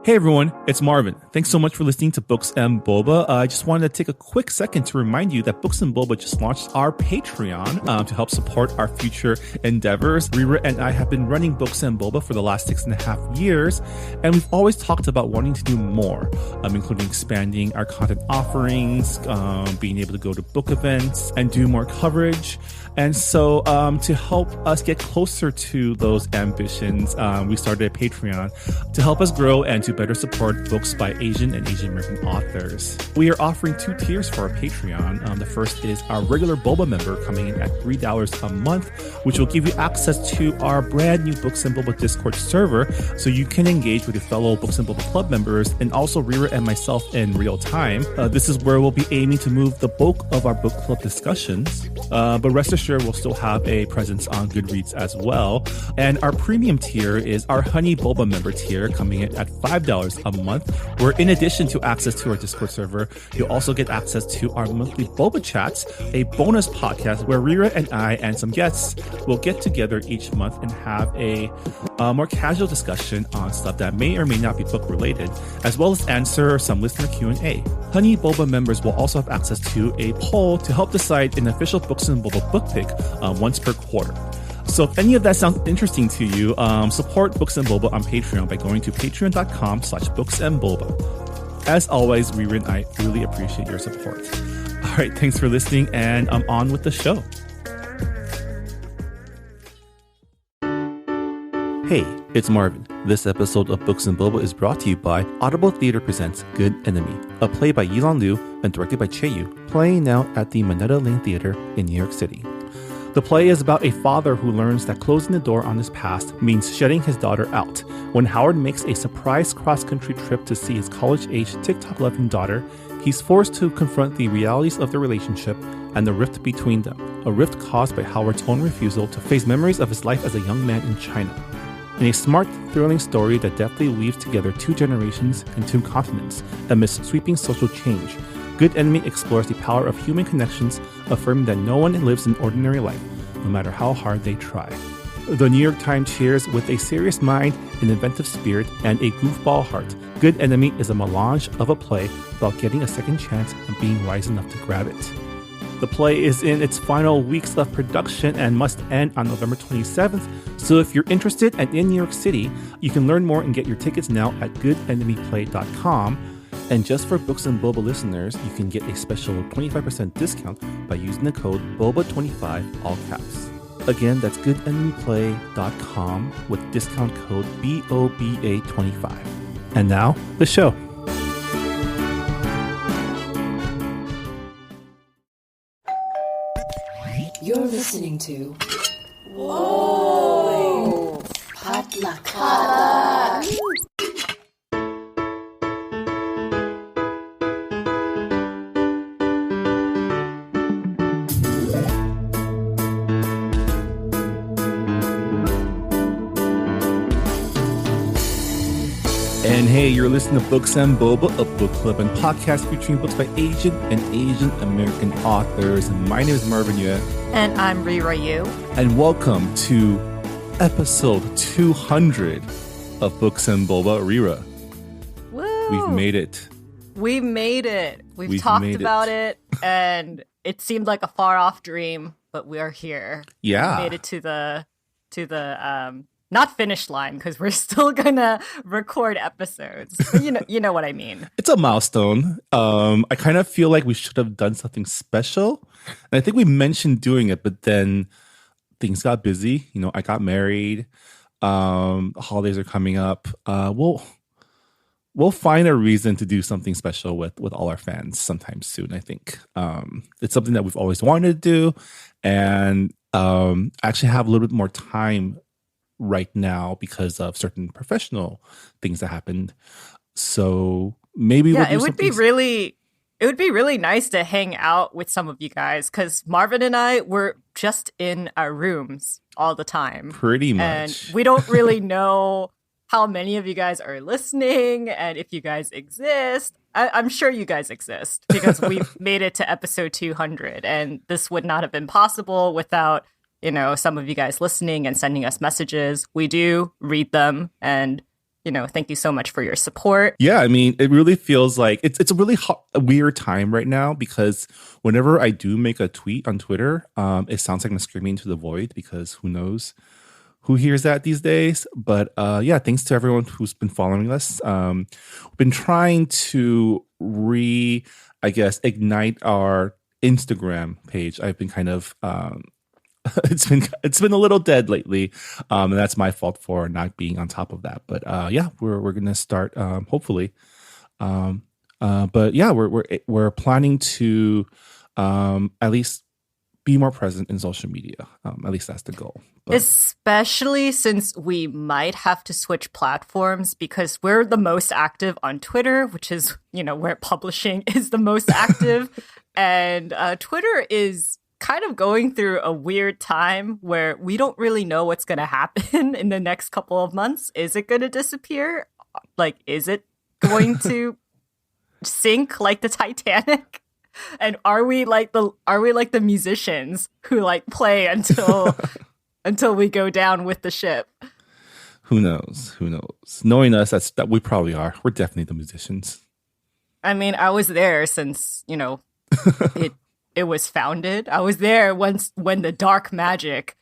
Hey everyone, it's Marvin. Thanks so much for listening to Books and Boba. I just wanted to take a quick second to remind you that Books and Boba just launched our Patreon to help support our future endeavors. Rira and I have been running Books and Boba for the last 6.5 years, and we've always talked about wanting to do more, including expanding our content offerings, being able to go to book events and do more coverage. And so to help us get closer to those ambitions, we started a Patreon to help us grow and to better support books by Asian and Asian American authors. We are offering 2 tiers for our Patreon. The first is our regular Boba member coming in at $3 a month, which will give you access to our brand new Books and Boba Discord server, so you can engage with your fellow Books and Boba Club members and also Rira and myself in real time. This is where we'll be aiming to move the bulk of our book club discussions, but rest assured we'll still have a presence on Goodreads as well. And our premium tier is our Honey Boba member tier, coming in at $5 a month, where in addition to access to our Discord server, you'll also get access to our monthly Boba Chats, a bonus podcast where Rira and I and some guests will get together each month and have a more casual discussion on stuff that may or may not be book related, as well as answer some listener Q&A. Honey Boba members will also have access to a poll to help decide an official Books and Boba book pick once per quarter. So if any of that sounds interesting to you, support Books and Boba on Patreon by going to patreon.com/booksandboba. As always, Rira and I really appreciate your support. All right, thanks for listening, and I'm on with the show. Hey, it's Marvin. This episode of Books and Boba is brought to you by Audible Theater Presents Good Enemy, a play by Yilan Liu and directed by Che Yu, playing now at the Moneta Lane Theater in New York City. The play is about a father who learns that closing the door on his past means shutting his daughter out. When Howard makes a surprise cross-country trip to see his college-age TikTok-loving daughter, he's forced to confront the realities of their relationship and the rift between them, a rift caused by Howard's own refusal to face memories of his life as a young man in China. In a smart, thrilling story that deftly weaves together 2 generations and 2 continents amidst sweeping social change, Good Enemy explores the power of human connections, affirming that no one lives an ordinary life, no matter how hard they try. The New York Times cheers with a serious mind, an inventive spirit, and a goofball heart. Good Enemy is a melange of a play about getting a second chance and being wise enough to grab it. The play is in its final weeks of production and must end on November 27th, so if you're interested and in New York City, you can learn more and get your tickets now at goodenemyplay.com. And just for Books and Boba listeners, you can get a special 25% discount by using the code BOBA25, all caps. Again, that's goodenemyplay.com with discount code BOBA25. And now, the show. You're listening to Whoa! Potluck. And hey, you're listening to Books and Boba, a book club and podcast featuring books by Asian and Asian American authors. My name is Marvin Yue. And I'm Rira Yu. And welcome to episode 200 of Books and Boba. Rira, Woo! We've made it. We made it. We've talked about it, and it seemed like a far off dream, but we are here. Yeah. We made it to the not finish line, because we're still gonna record episodes. But you know what I mean. It's a milestone. I kind of feel like we should have done something special. And I think we mentioned doing it, but then things got busy. I got married. Holidays are coming up. We'll find a reason to do something special with all our fans sometime soon, I think. It's something that we've always wanted to do. And actually have a little bit more time right now because of certain professional things that happened. So maybe we'll do it would be really nice to hang out with some of you guys, because Marvin and I were just in our rooms all the time. Pretty much. And we don't really know how many of you guys are listening and if you guys exist. I'm sure you guys exist, because we've made it to episode 200, and this would not have been possible without some of you guys listening and sending us messages. We do read them, and thank you so much for your support. Yeah, I mean, it really feels like it's a really weird time right now because whenever I do make a tweet on Twitter, it sounds like I'm screaming to the void because who knows who hears that these days. But yeah, thanks to everyone who's been following us. We've been trying to ignite our Instagram page. I've been kind of it's been a little dead lately, and that's my fault for not being on top of that. But yeah, we're gonna start hopefully. But yeah, we're planning to at least be more present in social media. At least that's the goal. But especially since we might have to switch platforms because we're the most active on Twitter, which is where publishing is the most active, and Twitter is kind of going through a weird time where we don't really know what's going to happen in the next couple of months. Is it going to disappear? Like, is it going to sink like the Titanic? And are we like the musicians who like play until we go down with the ship? Who knows? Knowing us, that we probably are. We're definitely the musicians. I mean, I was there since, it was founded. I was there when the dark magic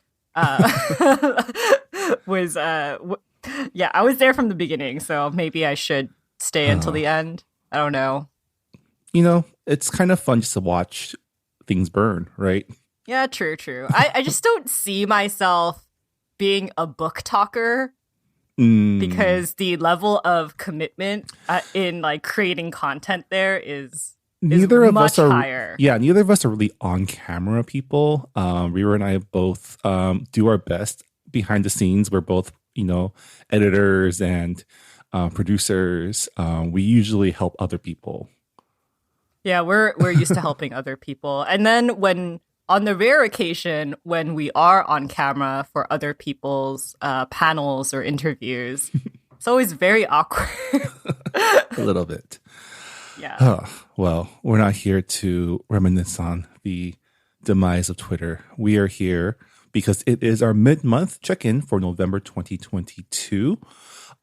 was yeah, I was there from the beginning, so maybe I should stay until the end. I don't know. It's kind of fun just to watch things burn, right? Yeah, true. I just don't see myself being a book talker because the level of commitment in like creating content there is neither of much us are higher. Yeah, neither of us are really on camera people. Rira and I both do our best behind the scenes. We're both editors and producers. We usually help other people. Yeah, we're used to helping other people. And then when on the rare occasion when we are on camera for other people's panels or interviews, it's always very awkward. A little bit. Yeah. Well, we're not here to reminisce on the demise of Twitter. We are here because it is our mid-month check-in for November 2022.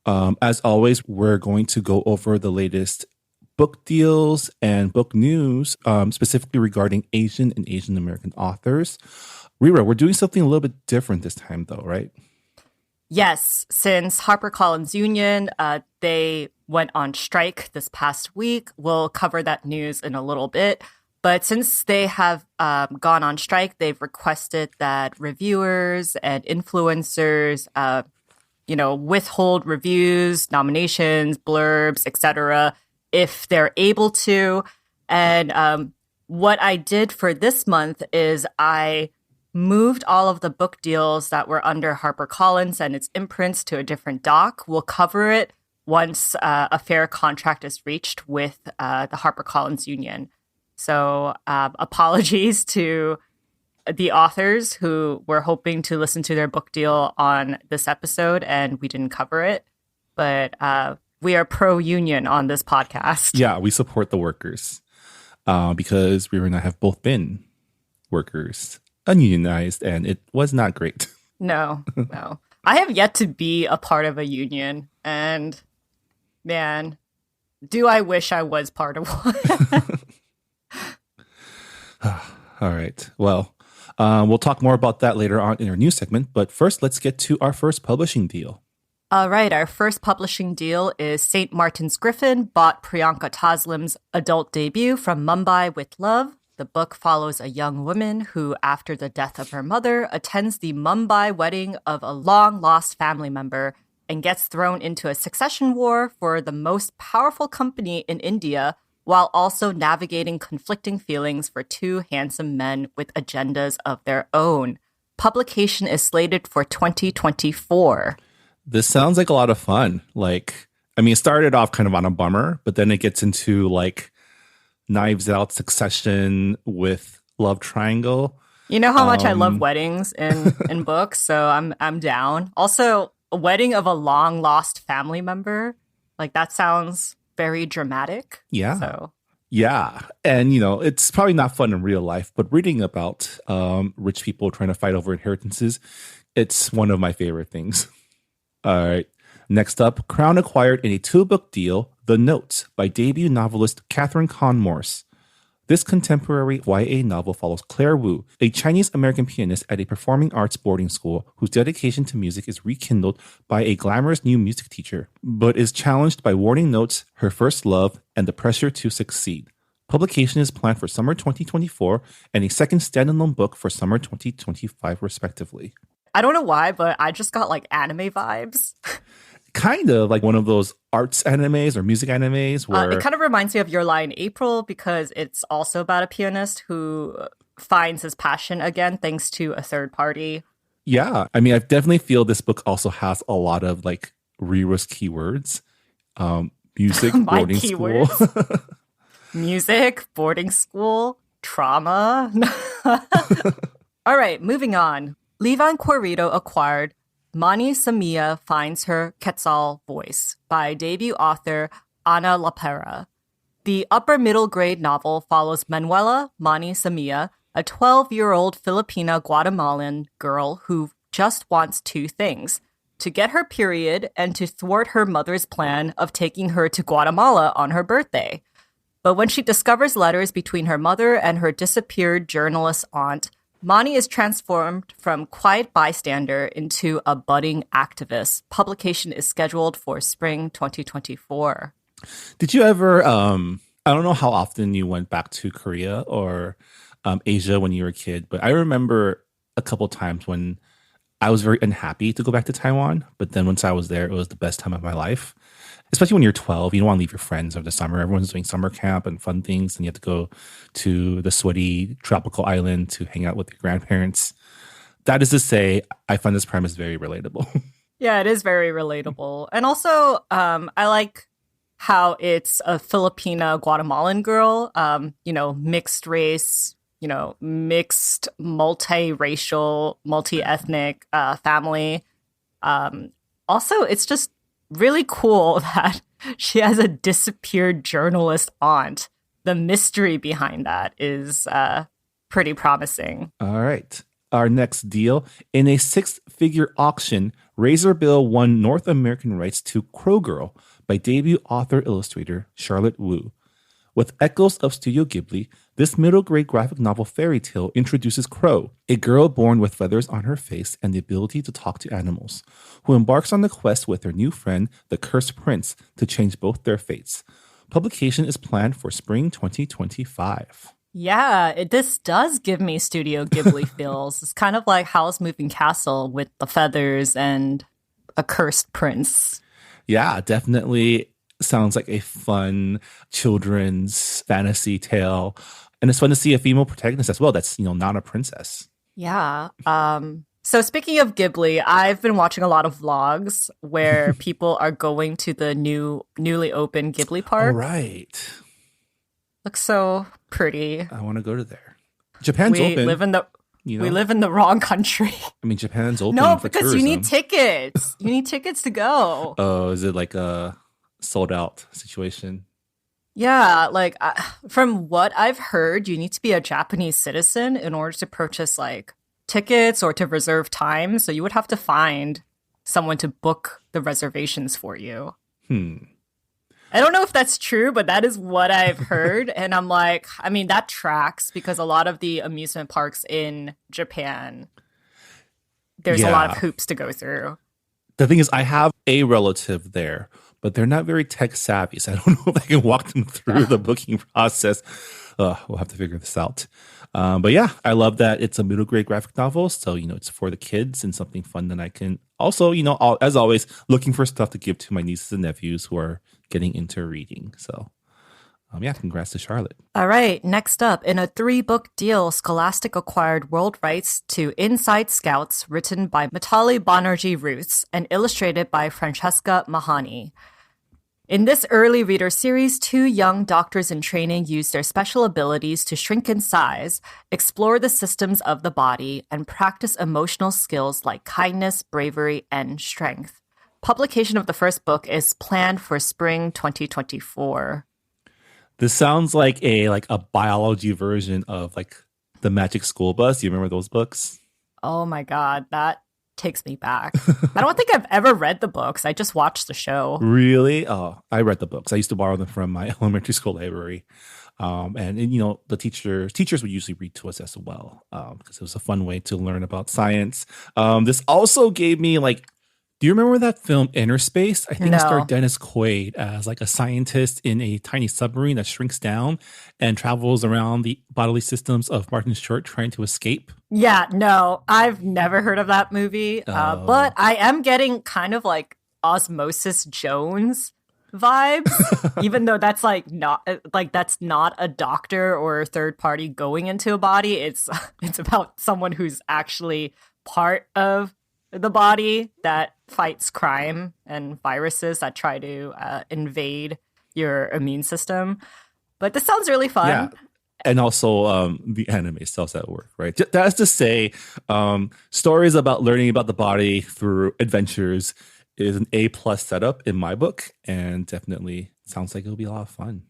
As always, we're going to go over the latest book deals and book news, specifically regarding Asian and Asian American authors. Rira, we're doing something a little bit different this time, though, right? Yes, since Harper Collins Union, they went on strike this past week. We'll cover that news in a little bit. But since they have gone on strike, they've requested that reviewers and influencers, withhold reviews, nominations, blurbs, etc., if they're able to. And what I did for this month is I moved all of the book deals that were under Harper Collins and its imprints to a different doc. We'll cover it once a fair contract is reached with the Harper Collins Union. So apologies to the authors who were hoping to listen to their book deal on this episode and we didn't cover it. But we are pro-union on this podcast. Yeah, we support the workers because we and I have both been workers, ununionized, and it was not great. No. I have yet to be a part of a union, and man, do I wish I was part of one. All right. Well, we'll talk more about that later on in our news segment, but first, let's get to our first publishing deal. All right, our first publishing deal is St. Martin's Griffin bought Priyanka Taslim's adult debut from Mumbai with Love. The book follows a young woman who, after the death of her mother, attends the Mumbai wedding of a long-lost family member and gets thrown into a succession war for the most powerful company in India, while also navigating conflicting feelings for two handsome men with agendas of their own. Publication is slated for 2024. This sounds like a lot of fun. It started off kind of on a bummer, but then it gets into Knives Out, Succession with Love Triangle. You know how much I love weddings in books, so I'm down. Also, a wedding of a long lost family member, that sounds very dramatic. Yeah. So yeah, and it's probably not fun in real life, but reading about rich people trying to fight over inheritances, it's one of my favorite things. All right. Next up, Crown acquired in a 2-book deal The Notes by debut novelist Catherine Con Morse. This contemporary YA novel follows Claire Wu, a Chinese-American pianist at a performing arts boarding school whose dedication to music is rekindled by a glamorous new music teacher, but is challenged by warning notes, her first love, and the pressure to succeed. Publication is planned for summer 2024 and a second standalone book for summer 2025, respectively. I don't know why, but I just got like anime vibes. Kind of like one of those arts animes or music animes where it kind of reminds me of Your Lie in April because it's also about a pianist who finds his passion again thanks to a third party. Yeah, I mean, I definitely feel this book also has a lot of like Rira's keywords. Music, boarding school. Music, boarding school, trauma. All right, moving on. Levan Corrido acquired Mani Semilla Finds Her Quetzal Voice by debut author Ana Lapera. The upper middle grade novel follows Manuela Mani Semilla, a 12-year-old Filipina Guatemalan girl who just wants two things: to get her period and to thwart her mother's plan of taking her to Guatemala on her birthday. But when she discovers letters between her mother and her disappeared journalist aunt, Mani is transformed from quiet bystander into a budding activist. Publication is scheduled for spring 2024. Did you ever, I don't know how often you went back to Korea or Asia when you were a kid, but I remember a couple times when I was very unhappy to go back to Taiwan. But then once I was there, it was the best time of my life. Especially when you're 12, you don't want to leave your friends over the summer. Everyone's doing summer camp and fun things, and you have to go to the sweaty tropical island to hang out with your grandparents. That is to say, I find this premise very relatable. Yeah, it is very relatable. And also, I like how it's a Filipina Guatemalan girl, mixed race, mixed, multiracial, multi-ethnic family. Also, it's just really cool that she has a disappeared journalist aunt. The mystery behind that is pretty promising. All right. Our next deal. In a 6-figure auction, Razor Bill won North American rights to Crow Girl by debut author-illustrator Charlotte Wu. With echoes of Studio Ghibli, this middle-grade graphic novel fairy tale introduces Crow, a girl born with feathers on her face and the ability to talk to animals, who embarks on the quest with her new friend, the Cursed Prince, to change both their fates. Publication is planned for spring 2025. Yeah, this does give me Studio Ghibli feels. It's kind of like Howl's Moving Castle with the feathers and a cursed prince. Yeah, definitely sounds like a fun children's fantasy tale. And it's fun to see a female protagonist as well that's, not a princess. Yeah. So speaking of Ghibli, I've been watching a lot of vlogs where people are going to the newly opened Ghibli park. Oh, right. Looks so pretty. I want to go to there. Japan's open. We live in the wrong country. I mean, Japan's open. No, for because tourism. you need tickets. You need tickets to go. Oh, is it like a sold out situation? Yeah, like from what I've heard, you need to be a Japanese citizen in order to purchase like tickets or to reserve time. So you would have to find someone to book the reservations for you. I don't know if that's true, but that is what I've heard. And I'm like, I mean, that tracks because a lot of the amusement parks in Japan, there's a lot of hoops to go through. The thing is, I have a relative there, but they're not very tech savvy. So I don't know if I can walk them through the booking process. We'll have to figure this out. But yeah, I love that it's a middle grade graphic novel. So, it's for the kids and something fun that I can also, as always, looking for stuff to give to my nieces and nephews who are getting into reading. So, congrats to Charlotte. All right. Next up, in a 3-book deal, Scholastic acquired world rights to Inside Scouts, written by Mitali Banerjee Ruths and illustrated by Francesca Mahaney. In this early reader series, 2 young doctors in training use their special abilities to shrink in size, explore the systems of the body, and practice emotional skills like kindness, bravery, and strength. Publication of the first book is planned for spring 2024. This sounds like a biology version of like the Magic School Bus. Do you remember those books? Oh my God, that takes me back. I don't think I've ever read the books. I just watched the show. Really? Oh, I read the books. I used to borrow them from my elementary school library. And you know, the teachers would usually read to us as well, because it was a fun way to learn about science. This also gave me like, do you remember that film Inner Space? I think it starred Dennis Quaid as like a scientist in a tiny submarine that shrinks down and travels around the bodily systems of Martin Short trying to escape. Yeah, no, I've never heard of that movie, but I am getting kind of like Osmosis Jones vibes, even though that's like not that's not a doctor or a third party going into a body. It's about someone who's actually part of the body that fights crime and viruses that try to invade your immune system. But this sounds really fun. Yeah. And also the anime styles at work, right? That's to say, stories about learning about the body through adventures is an A+ setup in my book, and definitely sounds like it'll be a lot of fun.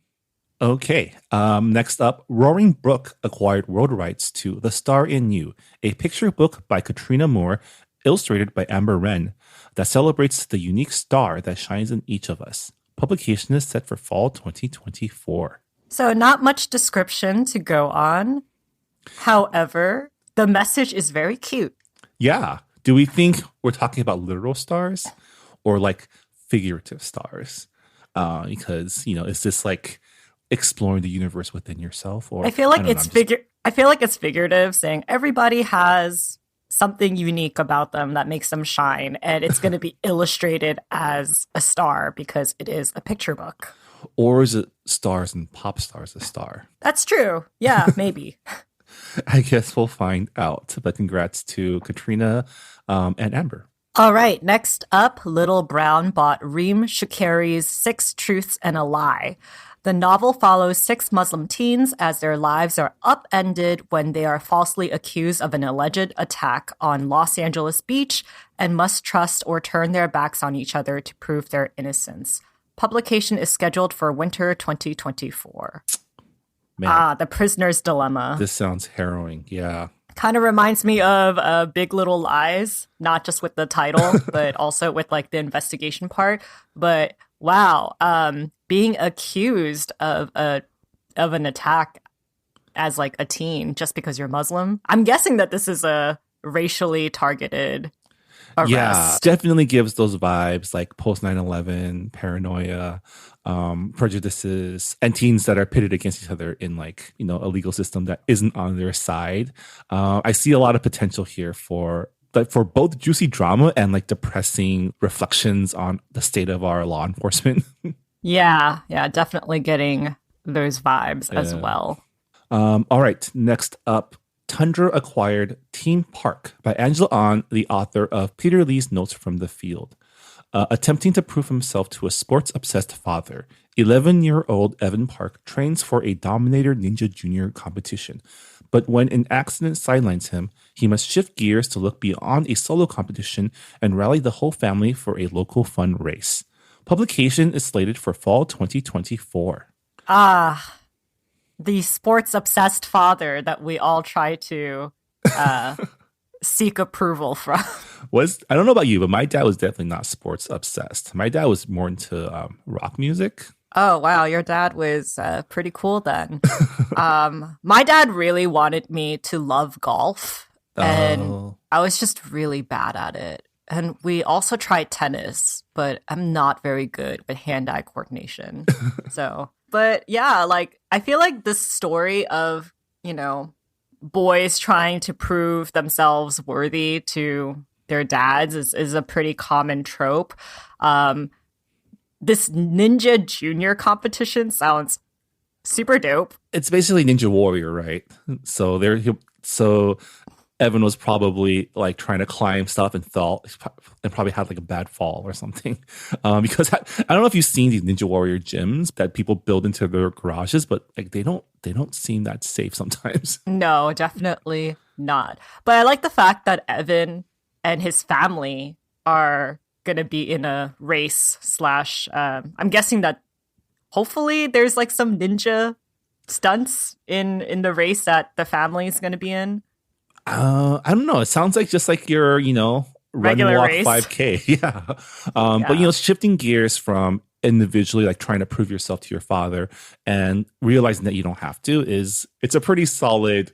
Okay, next up, Roaring Brook acquired world rights to The Star in You, a picture book by Katrina Moore, illustrated by Amber Wren, that celebrates the unique star that shines in each of us. Publication is set for fall 2024. So not much description to go on. However, the message is very cute. Yeah. Do we think we're talking about literal stars or like figurative stars? Because, you know, is this like exploring the universe within yourself? Or I feel like it's figurative, saying everybody has something unique about them that makes them shine, and it's going to be illustrated as a star because it is a picture book. Or is it stars and pop stars a star? That's true. Yeah, maybe. I guess we'll find out. But congrats to Katrina and Amber. All right, next up, Little Brown bought Ream Shukairy's 6 Truths and a Lie. The novel follows 6 Muslim teens as their lives are upended when they are falsely accused of an alleged attack on Los Angeles Beach and must trust or turn their backs on each other to prove their innocence. Publication is scheduled for winter 2024. Man, The Prisoner's Dilemma. this sounds harrowing. Yeah. Kind of reminds me of Big Little Lies, not just with the title, but also with like the investigation part. But wow, being accused of an attack as like a teen just because you're Muslim. I'm guessing that this is a racially targeted arrest. Yeah, definitely gives those vibes like post 9/11, paranoia, prejudices, and teens that are pitted against each other in like, you know, a legal system that isn't on their side. I see a lot of potential here for both juicy drama and like depressing reflections on the state of our law enforcement. Yeah, definitely getting those vibes as well. All right, next up, Tundra acquired Team Park by Angela Ahn, the author of Peter Lee's Notes from the Field. Attempting to prove himself to a sports-obsessed father, 11-year-old Evan Park trains for a Dominator Ninja Junior competition. But when an accident sidelines him, he must shift gears to look beyond a solo competition and rally the whole family for a local fun race. Publication is slated for fall 2024. The sports-obsessed father that we all try to seek approval from. I don't know about you, but my dad was definitely not sports obsessed. My dad was more into rock music. Oh, wow. Your dad was pretty cool then. My dad really wanted me to love golf, and I was just really bad at it. And we also tried tennis, but I'm not very good with hand-eye coordination. But yeah, like I feel like this story of, you know, boys trying to prove themselves worthy to their dads is a pretty common trope. This Ninja Junior competition sounds super dope. It's basically Ninja Warrior, right? So Evan was probably like trying to climb stuff and fell and probably had like a bad fall or something. Because I don't know if you've seen these Ninja Warrior gyms that people build into their garages, but like they don't seem that safe sometimes. No, definitely not. But I like the fact that Evan and his family are going to be in a race / I'm guessing that hopefully there's like some ninja stunts in the race that the family is going to be in. I don't know. It sounds like just like your, you know, run regular walk race. 5K. Yeah. But, you know, shifting gears from individually like trying to prove yourself to your father and realizing that you don't have to it's a pretty solid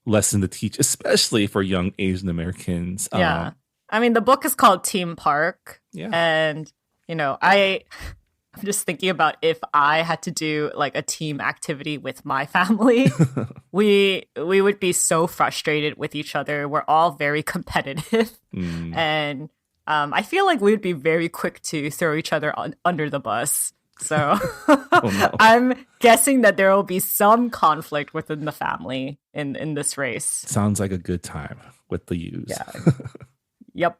lesson to teach, especially for young Asian Americans. Yeah. I mean, the book is called Team Park. Yeah. And, you know, I'm just thinking about if I had to do like a team activity with my family, we would be so frustrated with each other. We're all very competitive. And I feel like we would be very quick to throw each other under the bus. So no. I'm guessing that there will be some conflict within the family in this race. Sounds like a good time with the U's. Yeah. Yep.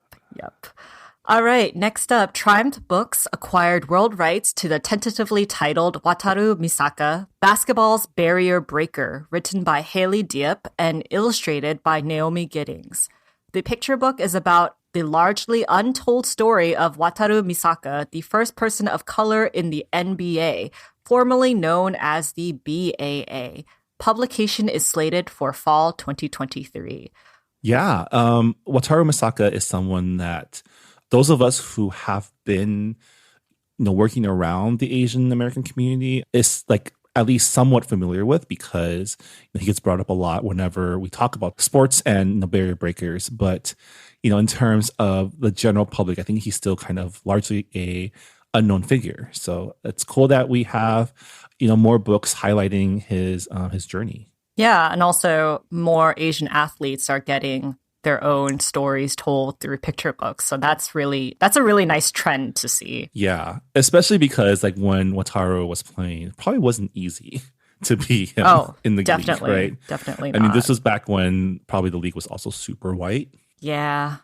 All right, next up, Triumph Books acquired world rights to the tentatively titled Wataru Misaka, Basketball's Barrier Breaker, written by Hayley Diep and illustrated by Naomi Giddings. The picture book is about the largely untold story of Wataru Misaka, the first person of color in the NBA, formerly known as the BAA. Publication is slated for fall 2023. Yeah, Wataru Misaka is someone that those of us who have been, you know, working around the Asian American community is like at least somewhat familiar with, because he gets brought up a lot whenever we talk about sports and, you know, barrier breakers. But, you know, in terms of the general public, I think he's still kind of largely a unknown figure. So it's cool that we have, you know, more books highlighting his journey. Yeah, and also more Asian athletes are getting their own stories told through picture books. So that's a really nice trend to see. Yeah, especially because like when Wataru was playing, it probably wasn't easy to be him in the league, right? Definitely I not. mean, this was back when probably the league was also super white. Yeah.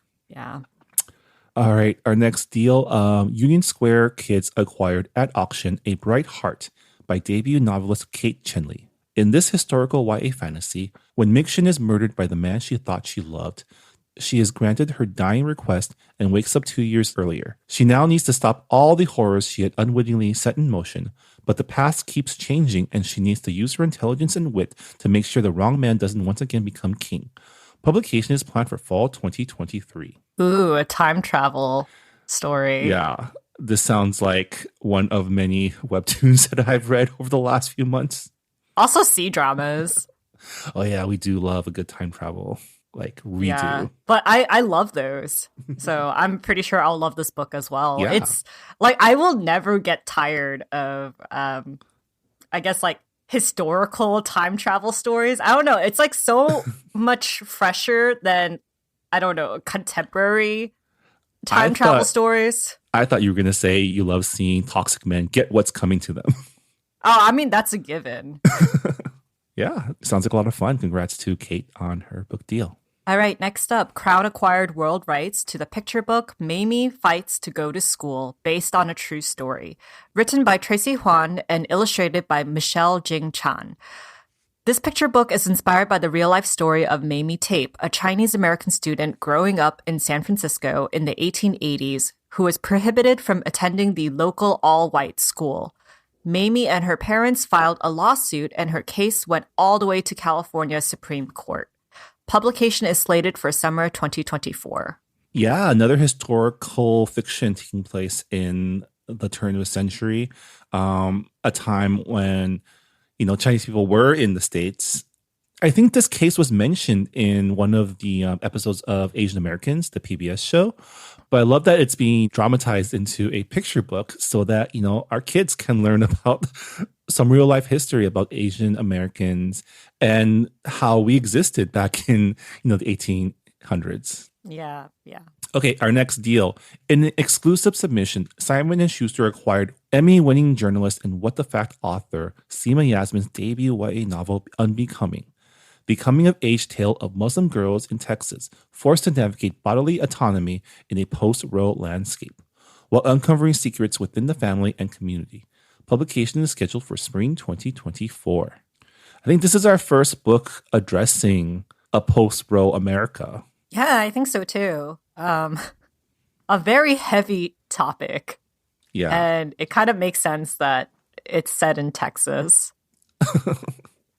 All right, our next deal, Union Square Kids acquired at auction A Bright Heart by debut novelist Kate Chenli. In this historical YA fantasy, when Mixin is murdered by the man she thought she loved, she is granted her dying request and wakes up 2 years earlier. She now needs to stop all the horrors she had unwittingly set in motion, but the past keeps changing and she needs to use her intelligence and wit to make sure the wrong man doesn't once again become king. Publication is planned for fall 2023. Ooh, a time travel story. Yeah, this sounds like one of many webtoons that I've read over the last few months. Also C-dramas. Oh yeah, we do love a good time travel, like redo. Yeah, but I love those. So I'm pretty sure I'll love this book as well. Yeah. It's like I will never get tired of I guess like historical time travel stories. I don't know. It's like so much fresher than, I don't know, contemporary time travel stories. I thought you were going to say you love seeing toxic men get what's coming to them. Oh, I mean, that's a given. Yeah, sounds like a lot of fun. Congrats to Kate on her book deal. All right, next up, Crowd acquired world rights to the picture book Mamie Fights to Go to School, based on a true story. Written by Traci Huahn and illustrated by Michelle Jing Chan. This picture book is inspired by the real-life story of Mamie Tape, a Chinese-American student growing up in San Francisco in the 1880s who was prohibited from attending the local all-white school. Mamie and her parents filed a lawsuit, and her case went all the way to California Supreme Court. Publication is slated for summer 2024. Yeah, another historical fiction taking place in the turn of the century, a time when, you know, Chinese people were in the States. I think this case was mentioned in one of the episodes of Asian Americans, the PBS show. But I love that it's being dramatized into a picture book so that, you know, our kids can learn about some real life history about Asian Americans and how we existed back in, you know, the 1800s. Yeah. Okay, our next deal. In an exclusive submission, Simon & Schuster acquired Emmy-winning journalist and What the Fact author Seema Yasmin's debut YA novel, Unbecoming. The coming-of-age tale of Muslim girls in Texas forced to navigate bodily autonomy in a post-Roe landscape, while uncovering secrets within the family and community. Publication is scheduled for spring 2024. I think this is our first book addressing a post-Roe America. Yeah, I think so too. A very heavy topic. Yeah. And it kind of makes sense that it's set in Texas.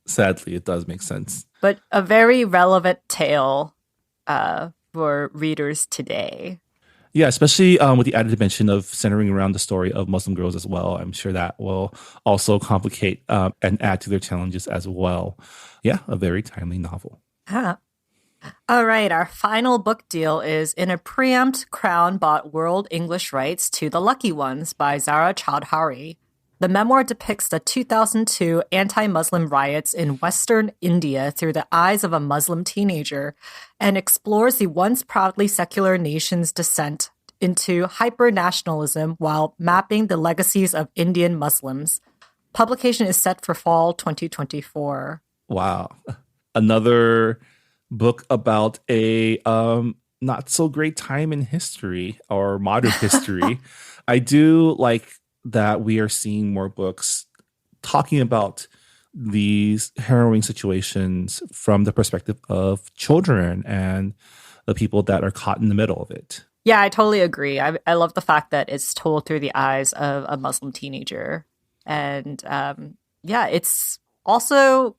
Sadly, it does make sense. But a very relevant tale for readers today. Yeah, especially with the added dimension of centering around the story of Muslim girls as well. I'm sure that will also complicate and add to their challenges as well. Yeah, a very timely novel. Huh. All right, our final book deal is In a Preempt, Crown bought world English rights to The Lucky Ones by Zara Chaudhary. The memoir depicts the 2002 anti-Muslim riots in Western India through the eyes of a Muslim teenager and explores the once proudly secular nation's descent into hyper-nationalism while mapping the legacies of Indian Muslims. Publication is set for fall 2024. Wow. Another book about a not so great time in history or modern history. I do like that we are seeing more books talking about these harrowing situations from the perspective of children and the people that are caught in the middle of it. Yeah, I totally agree. I love the fact that it's told through the eyes of a Muslim teenager. And it also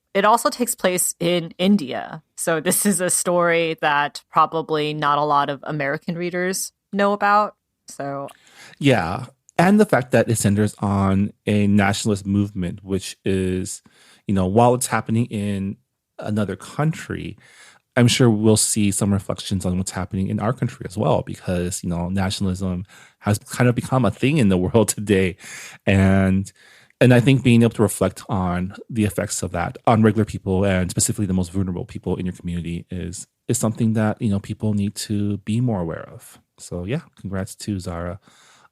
takes place in India. So this is a story that probably not a lot of American readers know about. So yeah. And the fact that it centers on a nationalist movement, which is, while it's happening in another country, I'm sure we'll see some reflections on what's happening in our country as well, because, nationalism has kind of become a thing in the world today. And I think being able to reflect on the effects of that on regular people and specifically the most vulnerable people in your community is something that, people need to be more aware of. So yeah, congrats to Zara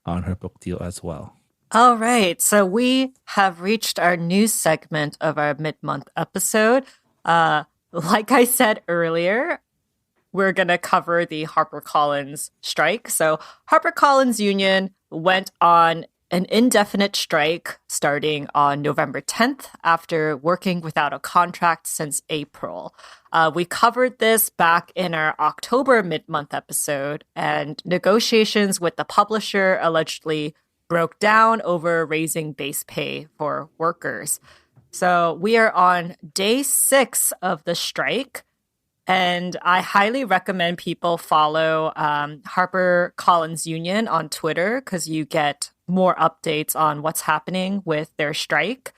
on her book deal as well. All right. So we have reached our news segment of our mid-month episode. Like I said earlier, we're going to cover the Harper Collins strike. So Harper Collins Union went on an indefinite strike starting on November 10th after working without a contract since April. We covered this back in our October mid-month episode, and negotiations with the publisher allegedly broke down over raising base pay for workers. So we are on day 6 of the strike, and I highly recommend people follow Harper Collins Union on Twitter because you get more updates on what's happening with their strike.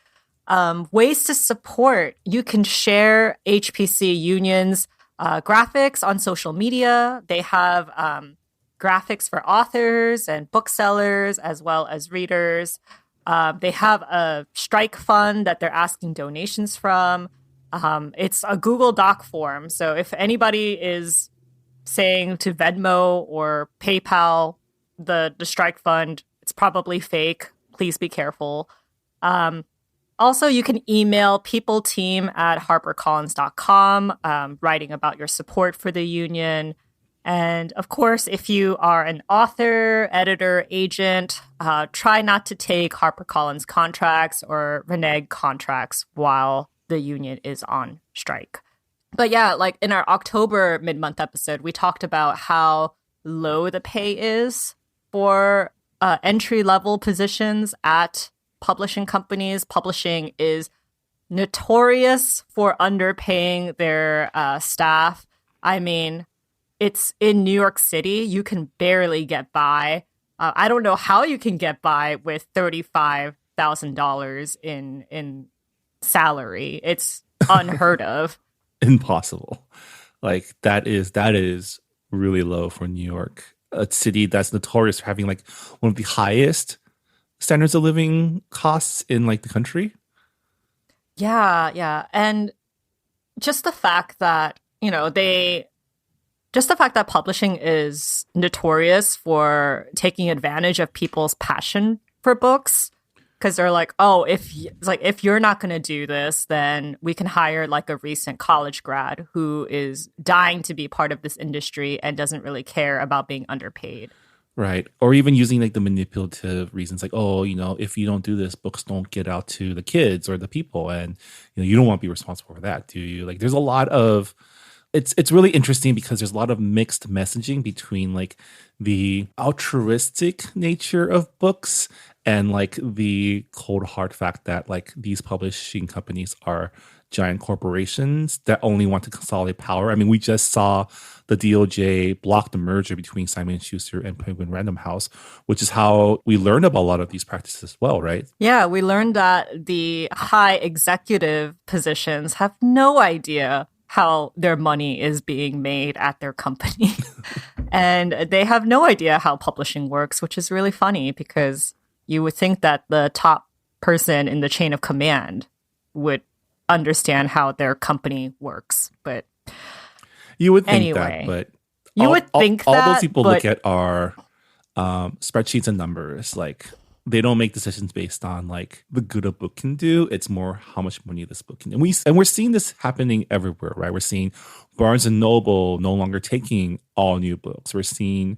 Ways to support. You can share HPC Union's graphics on social media. They have graphics for authors and booksellers as well as readers. They have a strike fund that they're asking donations from. It's a Google Doc form. So if anybody is saying to Venmo or PayPal the strike fund, it's probably fake. Please be careful. Also, you can email peopleteam@harpercollins.com, writing about your support for the union. And of course, if you are an author, editor, agent, try not to take HarperCollins contracts or renege contracts while the union is on strike. But yeah, like in our October mid-month episode, we talked about how low the pay is for entry-level positions at publishing companies. Publishing is notorious for underpaying their staff. I mean, it's in New York City. You can barely get by. I don't know how you can get by with $35,000 in salary. It's unheard of. Impossible. Like that is really low for New York, a city that's notorious for having like one of the highest standards of living costs in like the country. Yeah. And just the fact that, publishing is notorious for taking advantage of people's passion for books, because they're like, oh, if you're not going to do this, then we can hire like a recent college grad who is dying to be part of this industry and doesn't really care about being underpaid. Right. Or even using like the manipulative reasons like, oh, if you don't do this, books don't get out to the kids or the people. And, you don't want to be responsible for that, do you? Like there's a lot of, it's really interesting because there's a lot of mixed messaging between like the altruistic nature of books and like the cold hard fact that like these publishing companies are giant corporations that only want to consolidate power. I mean, we just saw the DOJ block the merger between Simon & Schuster and Penguin Random House, which is how we learned about a lot of these practices as well, right? Yeah, we learned that the high executive positions have no idea how their money is being made at their company. And they have no idea how publishing works, which is really funny because you would think that the top person in the chain of command would understand how their company works. But you would think anyway, that, but you would think all that, those people but look at our spreadsheets and numbers. Like they don't make decisions based on like the good a book can do. It's more how much money this book can do. And we're seeing this happening everywhere, right? We're seeing Barnes and Noble no longer taking all new books. We're seeing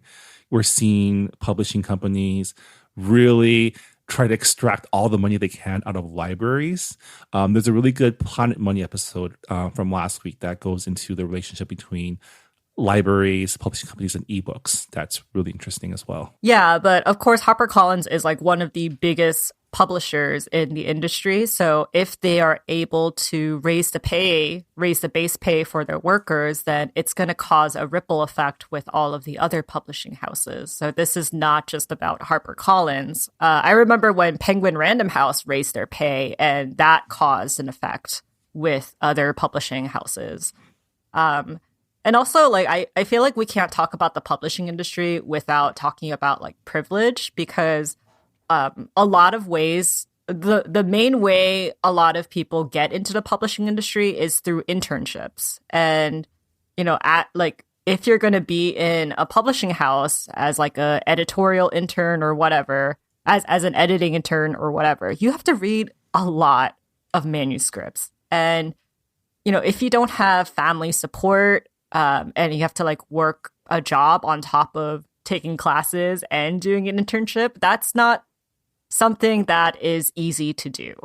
publishing companies really try to extract all the money they can out of libraries. There's a really good Planet Money episode from last week that goes into the relationship between libraries, publishing companies, and ebooks. That's really interesting as well. Yeah, but of course, Harper Collins is like one of the biggest publishers in the industry. So if they are able to raise the base pay for their workers, then it's going to cause a ripple effect with all of the other publishing houses. So this is not just about Harper Collins. I remember when Penguin Random House raised their pay, and that caused an effect with other publishing houses. And also, like, I feel like we can't talk about the publishing industry without talking about like privilege, because a lot of ways, the main way a lot of people get into the publishing industry is through internships. And, you know, if you're going to be in a publishing house as like a editorial intern or whatever, as an editing intern or whatever, you have to read a lot of manuscripts. And, you know, if you don't have family support, and you have to like work a job on top of taking classes and doing an internship, that's not something that is easy to do.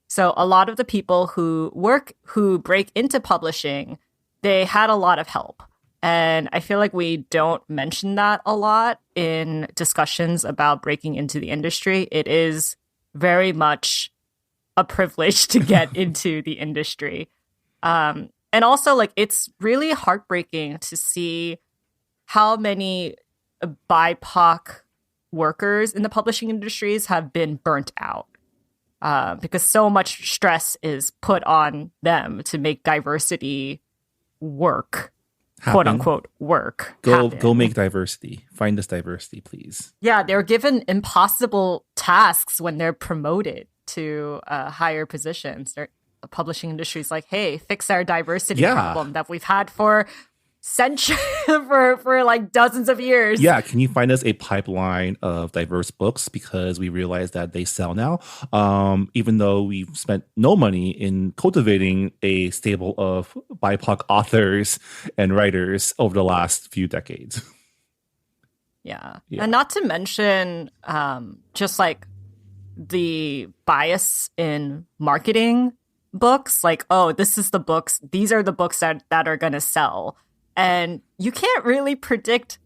So a lot of the people who break into publishing, they had a lot of help. And I feel like we don't mention that a lot in discussions about breaking into the industry. It is very much a privilege to get into the industry. And also, like, it's really heartbreaking to see how many BIPOC workers in the publishing industries have been burnt out because so much stress is put on them to make diversity work, quote unquote work. Go make diversity. Find us diversity, please. Yeah, they're given impossible tasks when they're promoted to higher positions. The publishing industry is like, hey, fix our diversity problem that we've had for centuries, for like dozens of years. Yeah, can you find us a pipeline of diverse books, because we realize that they sell now, even though we've spent no money in cultivating a stable of BIPOC authors and writers over the last few decades. Yeah. And not to mention just like the bias in marketing books, like, oh, these are the books that are going to sell. And you can't really predict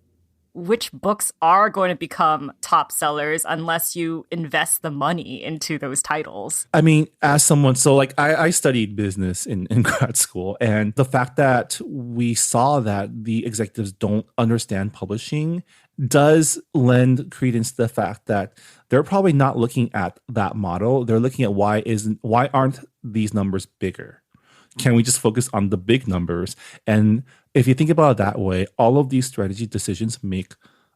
which books are going to become top sellers unless you invest the money into those titles. I mean, as someone, so like I studied business in grad school, and the fact that we saw that the executives don't understand publishing does lend credence to the fact that they're probably not looking at that model. They're looking at why aren't these numbers bigger? Can we just focus on the big numbers? And if you think about it that way, all of these strategy decisions make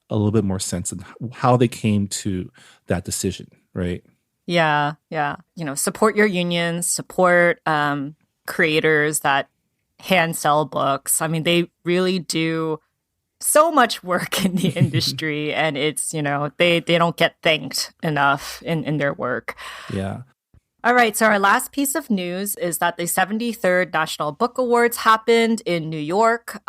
a little bit more sense in how they came to that decision, right? Yeah. You know, support your unions, support creators that hand sell books. I mean, they really do so much work in the industry, and it's, you know, they don't get thanked enough in their work. Yeah. All right, so our last piece of news is that the 73rd National Book Awards happened in New York.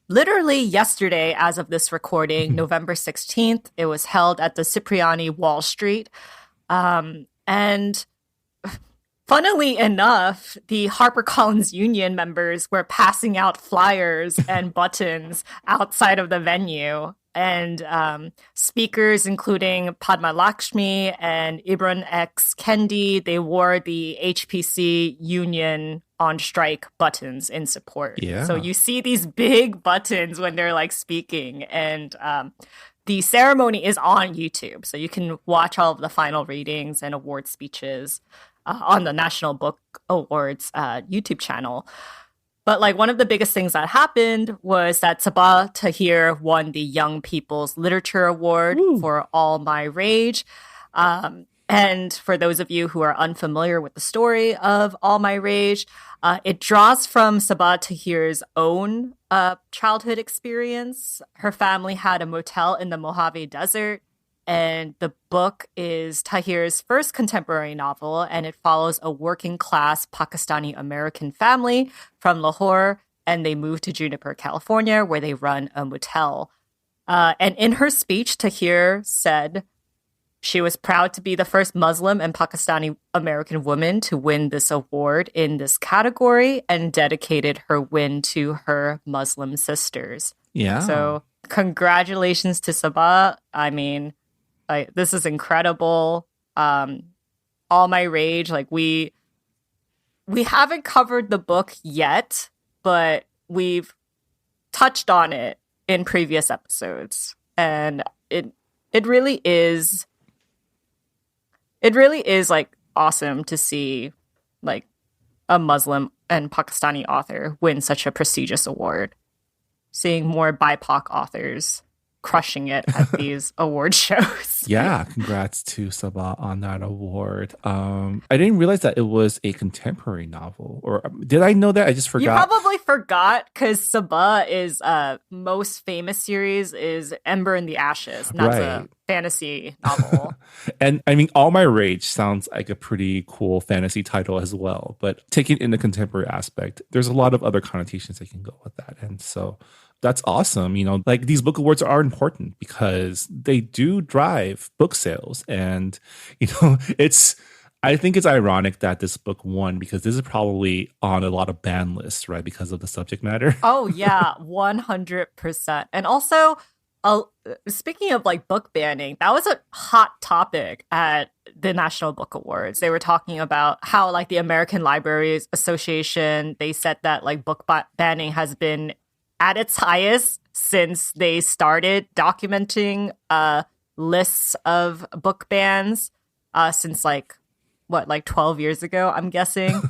Literally yesterday, as of this recording, November 16th, it was held at the Cipriani Wall Street. And funnily enough, the HarperCollins union members were passing out flyers and buttons outside of the venue. And speakers including Padma Lakshmi and Ibran X. Kendi, they wore the HPC union on strike buttons in support. Yeah. So you see these big buttons when they're like speaking. And the ceremony is on YouTube. So you can watch all of the final readings and award speeches on the National Book Awards YouTube channel. But like one of the biggest things that happened was that Sabah Tahir won the Young People's Literature Award for All My Rage. And for those of you who are unfamiliar with the story of All My Rage, it draws from Sabah Tahir's own childhood experience. Her family had a motel in the Mojave Desert. And the book is Tahir's first contemporary novel, and it follows a working-class Pakistani-American family from Lahore, and they move to Juniper, California, where they run a motel. And in her speech, Tahir said she was proud to be the first Muslim and Pakistani-American woman to win this award in this category, and dedicated her win to her Muslim sisters. Yeah. So congratulations to Sabah. I mean, like, this is incredible. All My Rage, like we haven't covered the book yet, but we've touched on it in previous episodes, and it really is like awesome to see like a Muslim and Pakistani author win such a prestigious award. Seeing more BIPOC authors crushing it at these award shows. Yeah, congrats to Sabah on that award. I didn't realize that it was a contemporary novel, or did I know that? I just forgot. You probably forgot because Sabah is most famous series is Ember in the Ashes, and that's a fantasy novel. And I mean, All My Rage sounds like a pretty cool fantasy title as well, but taking in the contemporary aspect, there's a lot of other connotations that can go with that, and so that's awesome. You know, like these book awards are important because they do drive book sales. And, you know, I think it's ironic that this book won because this is probably on a lot of ban lists, right? Because of the subject matter. Oh, yeah, 100%. And also, speaking of like book banning, that was a hot topic at the National Book Awards. They were talking about how like the American Libraries Association, they said that like book banning has been at its highest since they started documenting lists of book bans since like 12 years ago, I'm guessing.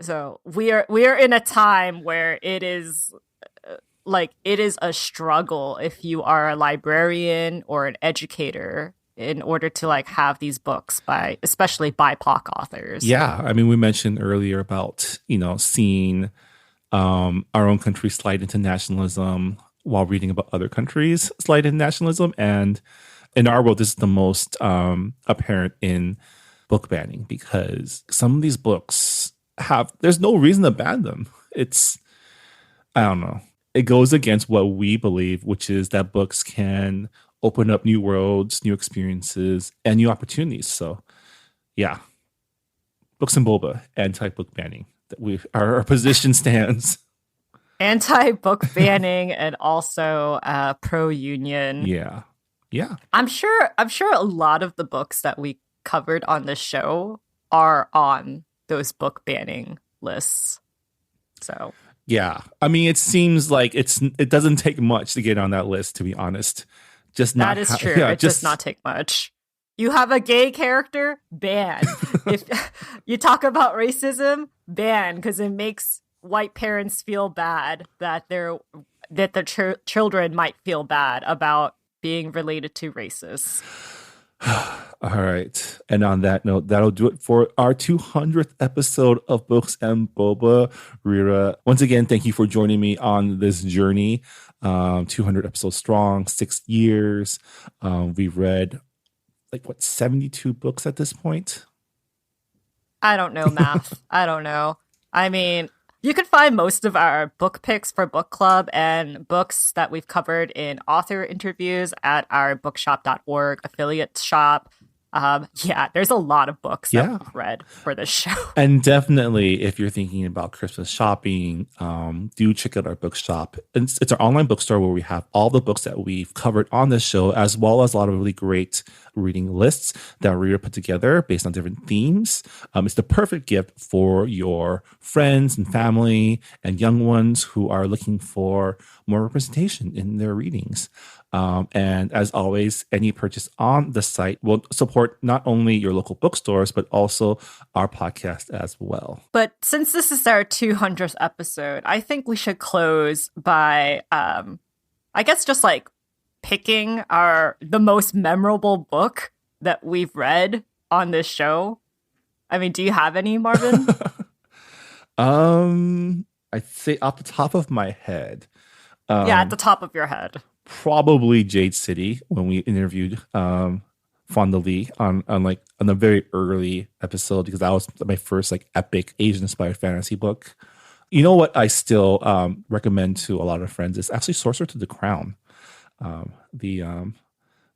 So we are in a time where it is a struggle if you are a librarian or an educator in order to like have these books by especially BIPOC authors. Yeah, I mean, we mentioned earlier about, you know, seeing our own country slide into nationalism while reading about other countries slide into nationalism. And in our world, this is the most apparent in book banning because some of these books there's no reason to ban them. I don't know. It goes against what we believe, which is that books can open up new worlds, new experiences, and new opportunities. So yeah, Books and Boba, anti-book banning. That our position stands. Anti-book banning and also pro-union. Yeah. I'm sure a lot of the books that we covered on this show are on those book banning lists. So yeah, I mean, it seems like it doesn't take much to get on that list, to be honest. That is true. Yeah, it does not take much. You have a gay character? Ban. If you talk about racism, ban, because it makes white parents feel bad that their children might feel bad about being related to racists. All right. And on that note, that'll do it for our 200th episode of Books and Boba. Rira, once again, thank you for joining me on this journey. 200 episodes strong, 6 years. We've read 72 books at this point? I don't know math. I don't know. I mean, you can find most of our book picks for book club and books that we've covered in author interviews at our bookshop.org affiliate shop. Yeah, there's a lot of books that Yeah. we've read for this show. And definitely, if you're thinking about Christmas shopping, do check out our bookshop. It's our online bookstore where we have all the books that we've covered on this show, as well as a lot of really great reading lists that Rita put together based on different themes. It's the perfect gift for your friends and family and young ones who are looking for more representation in their readings. And as always, any purchase on the site will support not only your local bookstores, but also our podcast as well. But since this is our 200th episode, I think we should close by, I guess, just like picking the most memorable book that we've read on this show. I mean, do you have any, Marvin? I'd say off the top of my head. Yeah, at the top of your head. Probably Jade City, when we interviewed Fonda Lee on a very early episode, because that was my first like epic Asian inspired fantasy book. You know what I still recommend to a lot of friends is actually Sorcerer to the Crown. The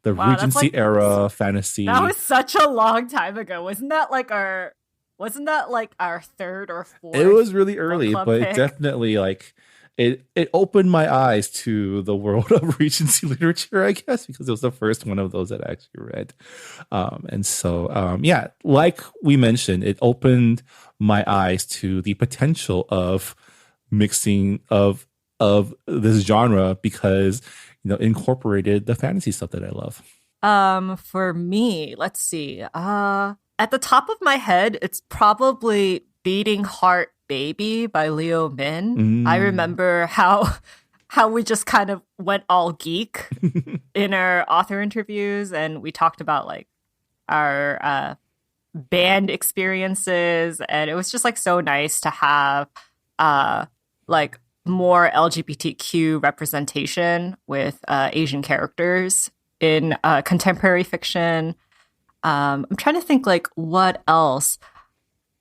Wow, Regency era fantasy. That was such a long time ago. Wasn't that like our third or fourth? It was really early, but pick? It definitely like it opened my eyes to the world of Regency literature, I guess, because it was the first one of those that I actually read. And so, yeah, like we mentioned, it opened my eyes to the potential of mixing of this genre because, you know, it incorporated the fantasy stuff that I love. For me, let's see. At the top of my head, it's probably Beating Heart Baby by Leo Min. I remember how we just kind of went all geek in our author interviews, and we talked about like our band experiences, and it was just like so nice to have like more LGBTQ representation with Asian characters in contemporary fiction. I'm trying to think like what else.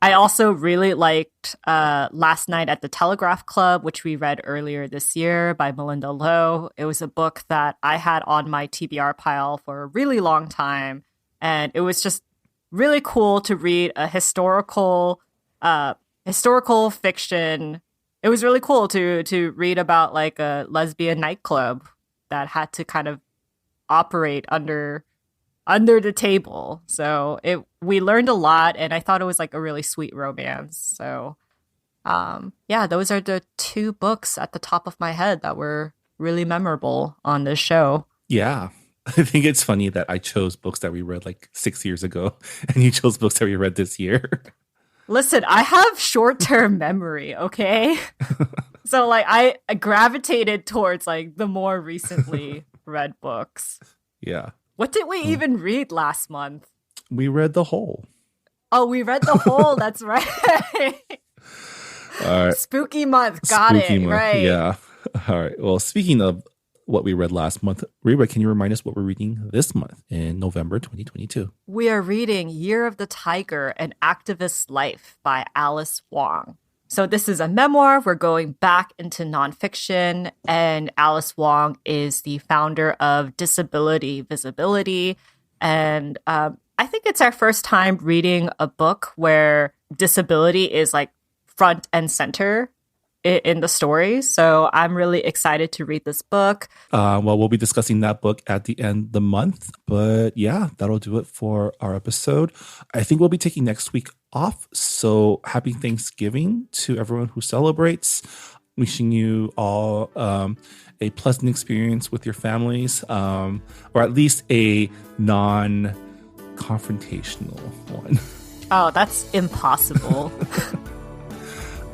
I also really liked Last Night at the Telegraph Club, which we read earlier this year by Melinda Lowe. It was a book that I had on my TBR pile for a really long time. And it was just really cool to read a historical fiction. It was really cool to read about like a lesbian nightclub that had to kind of operate under the table. So we learned a lot, and I thought it was like a really sweet romance. So yeah, those are the two books at the top of my head that were really memorable on this show. Yeah. I think it's funny that I chose books that we read like 6 years ago and you chose books that we read this year. Listen, I have short-term memory, okay? So like I gravitated towards like the more recently read books. Yeah. What did we even read last month? We read The Whole. Oh, we read The Whole. That's right. All right. Spooky month. Got Spooky it. month. Right. Yeah. All right. Well, speaking of what we read last month, Reba, can you remind us what we're reading this month in November 2022? We are reading Year of the Tiger, An Activist's Life by Alice Wong. So this is a memoir. We're going back into nonfiction, and Alice Wong is the founder of Disability Visibility. And I think it's our first time reading a book where disability is like front and center in the story. So I'm really excited to read this book. Well, we'll be discussing that book at the end of the month. But yeah, that'll do it for our episode. I think we'll be taking next week off. So happy Thanksgiving to everyone who celebrates. Wishing you all a pleasant experience with your families, or at least a non-confrontational one. Oh, that's impossible.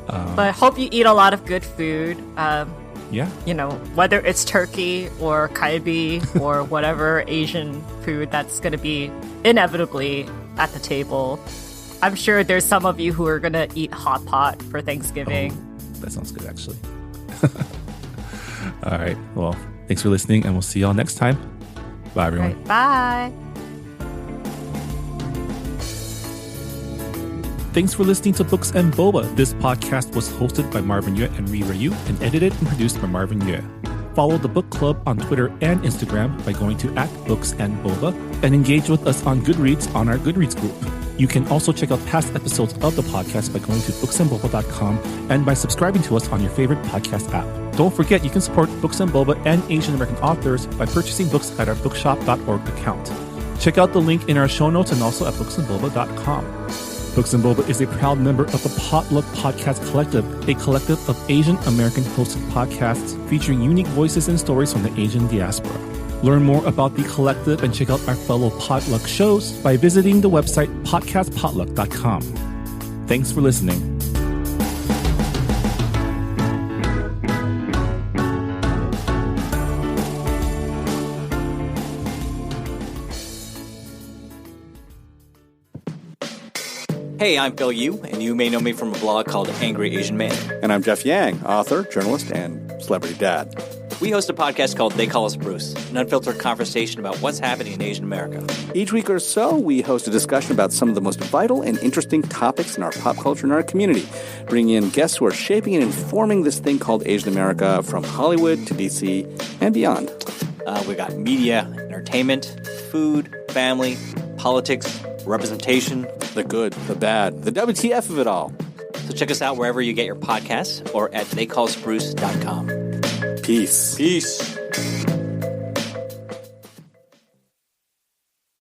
But I hope you eat a lot of good food. Yeah. You know, whether it's turkey or kalbi or whatever Asian food that's going to be inevitably at the table. I'm sure there's some of you who are going to eat hot pot for Thanksgiving. Oh, that sounds good, actually. All right. Well, thanks for listening, and we'll see y'all next time. Bye, everyone. Right, bye. Thanks for listening to Books and Boba. This podcast was hosted by Marvin Yue and Rira Yu and edited and produced by Marvin Yue. follow the book club on Twitter and Instagram by going to @BooksandBoba and engage with us on Goodreads on our Goodreads group. You can also check out past episodes of the podcast by going to booksandboba.com and by subscribing to us on your favorite podcast app. Don't forget, you can support Books and Boba and Asian American authors by purchasing books at our bookshop.org account. Check out the link in our show notes and also at booksandboba.com. Books and Boba is a proud member of the Potluck Podcast Collective, a collective of Asian American hosted podcasts featuring unique voices and stories from the Asian diaspora. Learn more about the collective and check out our fellow Potluck shows by visiting the website podcastpotluck.com. Thanks for listening. Hey, I'm Phil Yu, and you may know me from a blog called Angry Asian Man. And I'm Jeff Yang, author, journalist, and celebrity dad. We host a podcast called They Call Us Bruce, an unfiltered conversation about what's happening in Asian America. Each week or so, we host a discussion about some of the most vital and interesting topics in our pop culture and our community, bringing in guests who are shaping and informing this thing called Asian America from Hollywood to D.C. and beyond. We got media, entertainment, food, family, politics, representation. The good, the bad, the WTF of it all. So check us out wherever you get your podcasts or at theycallusbruce.com. Peace. Peace.